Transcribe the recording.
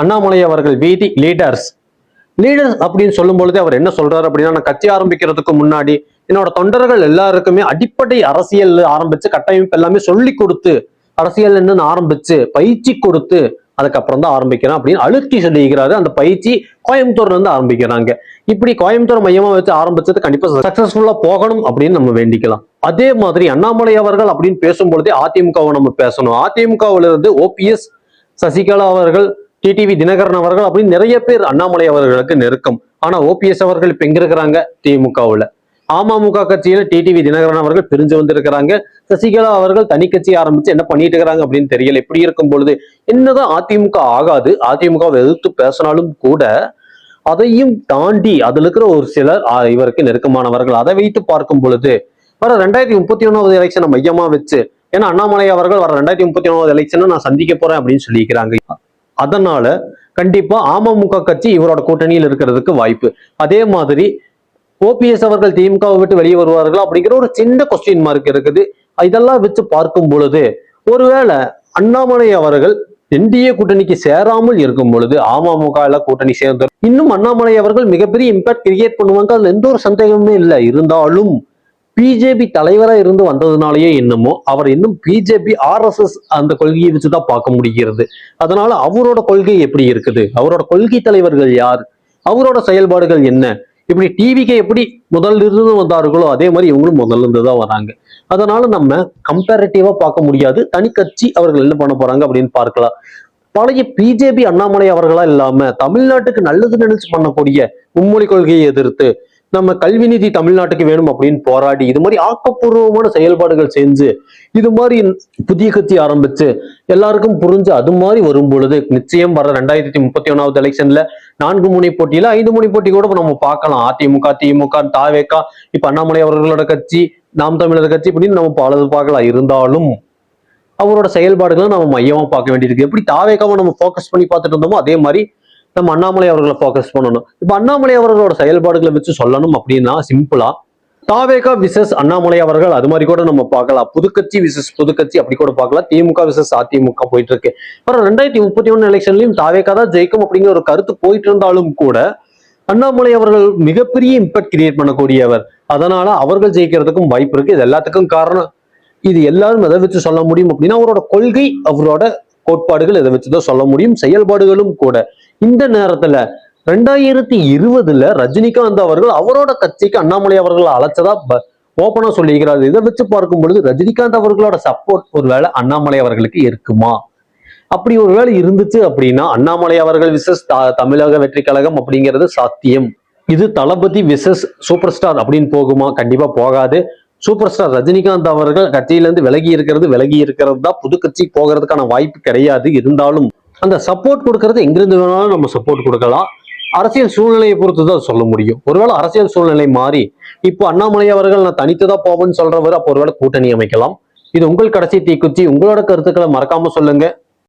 அண்ணாமலை அவர்கள் வீதி லீடர்ஸ் அப்படின்னு சொல்லும் பொழுதே அவர் என்ன சொல்றாரு அப்படின்னா, நான் கட்சி ஆரம்பிக்கிறதுக்கு முன்னாடி என்னோட தொண்டர்கள் எல்லாருக்குமே அடிப்படை அரசியல் ஆரம்பிச்சு கட்டமைப்பு எல்லாமே சொல்லி கொடுத்து அரசியல் என்னன்னு ஆரம்பிச்சு பயிற்சி கொடுத்து அதுக்கப்புறம் தான் ஆரம்பிக்கிறேன் அப்படின்னு அழுத்தி சொல்லிக்கிறாரு. அந்த பயிற்சி கோயம்புத்தூர்ல இருந்து ஆரம்பிக்கிறாங்க. இப்படி கோயம்புத்தூர் மையமா வச்சு ஆரம்பிச்சது கண்டிப்பா சக்சஸ்ஃபுல்லா போகணும் அப்படின்னு நம்ம வேண்டிக்கலாம். அதே மாதிரி அண்ணாமலை அவர்கள் அப்படின்னு பேசும்பொழுதே அதிமுகவை நம்ம பேசணும். அதிமுகவில இருந்து ஓபிஎஸ், சசிகலா அவர்கள், டிடிவி தினகரன் அவர்கள் அப்படின்னு நிறைய பேர் அண்ணாமலை அவர்களுக்கு நெருக்கம். ஆனா ஓபிஎஸ் அவர்கள் இப்ப எங்க இருக்கிறாங்க? திமுகவுல. அமமுக கட்சியில டிடிவி தினகரன் அவர்கள் பிரிஞ்சு வந்திருக்கிறாங்க. சசிகலா அவர்கள் தனி கட்சி ஆரம்பிச்சு என்ன பண்ணிட்டு இருக்கிறாங்க அப்படின்னு தெரியல. இப்படி இருக்கும் பொழுது என்னதான் அதிமுக ஆகாது, அதிமுகவை எதிர்த்து பேசினாலும் கூட அதையும் தாண்டி அதுல இருக்கிற ஒரு சிலர் இவருக்கு நெருக்கமானவர்கள். அதை வைத்து பார்க்கும் பொழுது வர 2031 எலெக்ஷனை மையமா வச்சு, ஏன்னா அண்ணாமலை அவர்கள் வர 2031 எலெக்ஷனை நான் சந்திக்க போறேன் அப்படின்னு சொல்லியிருக்கிறாங்க. அதனால கண்டிப்பா அமமுக கட்சி இவரோட கூட்டணியில் இருக்கிறதுக்கு வாய்ப்பு. அதே மாதிரி ஓபிஎஸ் அவர்கள் திமுகவை விட்டு வெளியே வருவார்கள் அப்படிங்கிற ஒரு சின்ன கொஸ்டின் மார்க் இருக்குது. இதெல்லாம் வச்சு பார்க்கும் பொழுது ஒருவேளை அண்ணாமலை அவர்கள் என்டிஏ கூட்டணிக்கு சேராமல் இருக்கும் பொழுது அமமுக கூட்டணி சேர்ந்து இன்னும் அண்ணாமலை அவர்கள் மிகப்பெரிய இம்பாக்ட் கிரியேட் பண்ணுவாங்க. அதுல எந்த ஒரு சந்தேகமே இல்லை. இருந்தாலும் பிஜேபி தலைவரா இருந்து வந்ததுனாலயே என்னமோ அவர் இன்னும் பிஜேபி RSS அந்த கொள்கையை வச்சுதான் பார்க்க முடிகிறது. அதனால அவரோட கொள்கை எப்படி இருக்குது, அவரோட கொள்கை தலைவர்கள் யார், அவரோட செயல்பாடுகள் என்ன, இப்படி டிவிக்கு எப்படி முதல்ல இருந்து வந்தார்களோ அதே மாதிரி இவங்களும் முதல்ல இருந்துதான் வராங்க. அதனால நம்ம கம்பேரிட்டிவா பார்க்க முடியாது. தனி கட்சி அவர்கள் என்ன பண்ண போறாங்க அப்படின்னு பார்க்கலாம். பழைய பிஜேபி அண்ணாமலை அவர்களா இல்லாம தமிழ்நாட்டுக்கு நல்லது நினைச்சு பண்ணக்கூடிய மும்மொழி கொள்கையை எதிர்த்து நம்ம கல்வி நிதி தமிழ்நாட்டுக்கு வேணும் அப்படின்னு போராடி இது மாதிரி ஆக்கப்பூர்வமான செயல்பாடுகள் செஞ்சு இது மாதிரி புதிய கட்சி ஆரம்பிச்சு எல்லாருக்கும் புரிஞ்சு அது மாதிரி வரும் பொழுது நிச்சயம் வர 2031 எலெக்ஷன்ல 4 முனை போட்டியில 5 முனை போட்டி கூட நம்ம பார்க்கலாம். அதிமுக, திமுக, தாவேகா, இப்ப அண்ணாமலை அவர்களோட கட்சி, நாம் தமிழர் கட்சி இப்படின்னு நம்ம பலது பார்க்கலாம். இருந்தாலும் அவரோட செயல்பாடுகளை நம்ம மையமா பார்க்க வேண்டியிருக்கு. எப்படி தாவேகாவை நம்ம ஃபோக்கஸ் பண்ணி பார்த்துட்டு இருந்தோமோ அதே மாதிரி நம்ம அண்ணாமலை அவர்களை ஃபோக்கஸ் பண்ணணும். இப்ப அண்ணாமலை அவர்களோட செயல்பாடுகளை வச்சு சொல்லணும் அப்படின்னா சிம்பிளா தாவேகா விசஸ் அண்ணாமலை அவர்கள் அது மாதிரி கூட நம்ம பார்க்கலாம். புதுக்கட்சி விசஸ் புதுக்கட்சி அப்படி கூட பார்க்கலாம். திமுக விசஸ் அதிமுக போயிட்டு இருக்கு. அப்புறம் 2031 எலெக்ஷன்லயும் தாவேகா தான் ஜெயிக்கும் அப்படிங்கிற ஒரு கருத்து போயிட்டு இருந்தாலும் கூட அண்ணாமலை அவர்கள் மிகப்பெரிய இம்பாக்ட் கிரியேட் பண்ணக்கூடியவர். அதனால அவர்கள் ஜெயிக்கிறதுக்கும் வாய்ப்பு இருக்கு. இது எல்லாத்துக்கும் காரணம் இது எல்லாரும் எதை வச்சு சொல்ல முடியும் அப்படின்னா அவரோட கொள்கை, அவரோட கோட்பாடுகள் இதை வச்சுதான் சொல்ல முடியும். செயல்பாடுகளும் கூட. இந்த நேரத்துல 2020 ரஜினிகாந்த் அவர்கள் அவரோட கட்சிக்கு அண்ணாமலை அவர்களை அழைச்சதா ஓப்பனா சொல்லியிருக்கிறார். இதை வச்சு பார்க்கும் பொழுது ரஜினிகாந்த் அவர்களோட சப்போர்ட் ஒருவேளை அண்ணாமலை அவர்களுக்கு இருக்குமா? அப்படி ஒருவேளை இருந்துச்சு அப்படின்னா அண்ணாமலை அவர்கள் விசஸ் தமிழக வெற்றி கழகம் அப்படிங்கிறது சாத்தியம். இது தளபதி விசஸ் சூப்பர் ஸ்டார் அப்படின்னு போகுமா? கண்டிப்பா போகாது. சூப்பர் ஸ்டார் ரஜினிகாந்த் அவர்கள் கட்சியிலிருந்து விலகி இருக்கிறது தான் புது கட்சி போகிறதுக்கான வாய்ப்பு கிடையாது. இருந்தாலும் அந்த சப்போர்ட் கொடுக்கறது எங்கிருந்து வேணாலும் நம்ம சப்போர்ட் கொடுக்கலாம். அரசியல் சூழ்நிலையை பொறுத்துதான் சொல்ல முடியும். ஒருவேளை அரசியல் சூழ்நிலை மாறி இப்போ அண்ணாமலை அவர்கள் நான் தனித்துதான் போவேன்னு சொல்றவர் அப்போ ஒருவேளை கூட்டணி அமைக்கலாம். இது உங்கள் கடைசி தீக்குச்சி. உங்களோட கருத்துக்களை மறக்காம சொல்லுங்க.